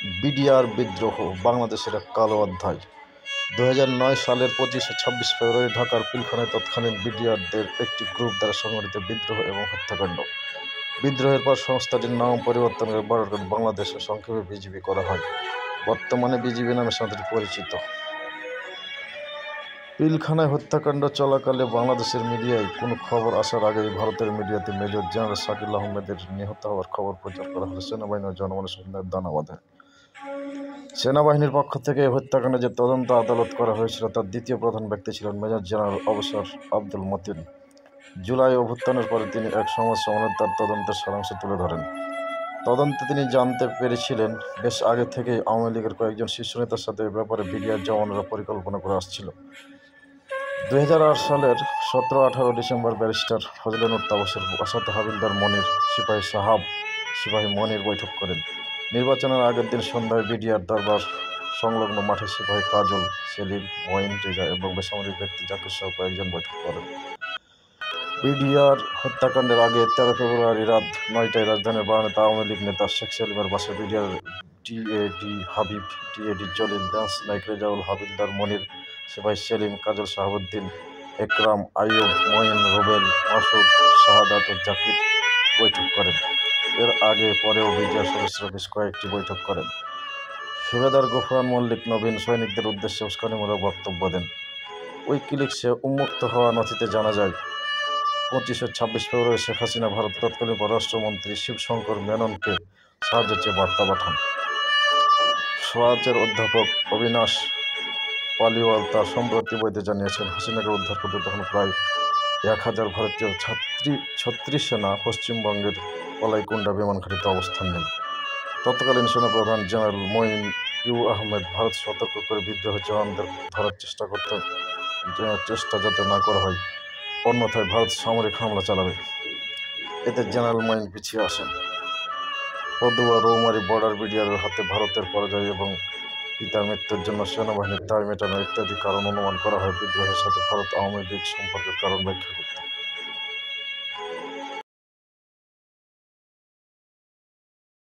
BDR বিদ্রোহ বাংলাদেশের এক কালো অধ্যায়। 2009 সালের 25-26 ফেব্রুয়ারি ঢাকার পিলখানায় তৎকালীন বিডিআরদের একটি গ্রুপ দ্বারা সংঘটিত বিদ্রোহ এবং হত্যাকাণ্ড। বিদ্রোহের পর সংস্থাটির নাম পরিবর্তন করে বাংলাদেশ ও সংক্ষেপে বিজিবি করা হয়। বর্তমানে বিজিবি নামে সংস্থাটি পরিচিত। পিলখানায় হত্যাকাণ্ড চলাকালে বাংলাদেশের মিডিয়ায় কোনো খবর আসার আগেই ভারতের মিডিয়াতে মেজর জেনারেল শাকিল আহমেদের নিহত হওয়ার খবর প্রচার করা হলে সেনাবাহিনী ও জনগণের সন্দেহের দানা বাঁধে। সেনাবাহিনীর পক্ষ থেকে এই হত্যাকাণ্ডে যে তদন্ত আদালত করা হয়েছিল তার দ্বিতীয় প্রধান ব্যক্তি ছিলেন মেজর জেনারেল অবসর আব্দুল মতিন। জুলাই অভ্যুত্থানের পরে তিনি এক সংবাদ সম্মেলনে তার তদন্তের সারাংশ তুলে ধরেন। তদন্তে তিনি জানতে পেরেছিলেন, বেশ আগে থেকেই আওয়ামী লীগের কয়েকজন শীর্ষ নেতার সাথে এ ব্যাপারে বিডিআর জওয়ানরা পরিকল্পনা করে আসছিল। 2008 সালের 17-18 ডিসেম্বর ব্যারিস্টার ফজলে নূর তাপসের সাথে হাবিলদার মনির, সিপাহী মনির বৈঠক করেন। নির্বাচনের আগের দিন সন্ধ্যায় বিডিআর দরবার সংলগ্ন মাঠে সিপাহী কাজল, সেলিম, মঈন, রেজা এবং বেসামরিক ব্যক্তি জাকির সহ কয়েকজন বৈঠক করেন। বিডিআর হত্যাকাণ্ডের আগে 13 ফেব্রুয়ারি রাত 9টায় রাজধানীর বারাণীতে আওয়ামী লীগ নেতা শেখ সেলিমের বাসায় BDR TAD Habib, TAD Jalil, ডান্স নায়ক রেজাউল, হাবিলদার মনির, সিপাহী সেলিম, কাজল, শাহাবুদ্দিন, একরাম, আইয়ুব, মঈন, রুবেল, মাসুদ, শাহাদাত ও জাকির বৈঠক করেন। এর আগে পরেও বিডিআর সদস্যরা বেশ কয়েকটি বৈঠক করেন। সুবেদার গফরান মল্লিক নবীন সৈনিকদের উদ্দেশ্যে উস্কানিমূলক বক্তব্য দেন। উইকিলিক্সে উন্মুক্ত হওয়া নথিতে জানা যায়, 25 ও 26 ফেব্রুয়ারি শেখ হাসিনা ভারতের তৎকালীন পররাষ্ট্রমন্ত্রী শিবশঙ্কর মেননকে সাহায্য চেয়ে বার্তা পাঠান। সোয়াচের অধ্যাপক অবিনাশ পালিওয়াল তার সম্প্রতি বইতে জানিয়েছেন, হাসিনাকে উদ্ধার করতে তখন প্রায় 1000 ভারতীয় ছত্রিশ সেনা পশ্চিমবঙ্গের কলাইকুণ্ডা বিমান ঘাঁটিতে অবস্থান নেন। তৎকালীন সেনাপ্রধান জেনারেল মঈন আহমেদ ভারত সতর্ক করে বিদ্রোহী জওয়ানদের ধরার চেষ্টা যাতে না করা হয়, অন্যথায় ভারত সামরিক হামলা চালাবে। এতে জেনারেল মঈন পিছিয়ে আসেন। পদুয়া, রৌমারী বর্ডার বিডিআরের হাতে ভারতের পরাজয় এবং পিতার মৃত্যুর জন্য সেনাবাহিনীর দায় মেটানো ইত্যাদি কারণ অনুমান করা হয় বিদ্রোহের সাথে ভারত আওয়ামী লীগ সম্পর্কের কারণ ব্যাখ্যা করতে।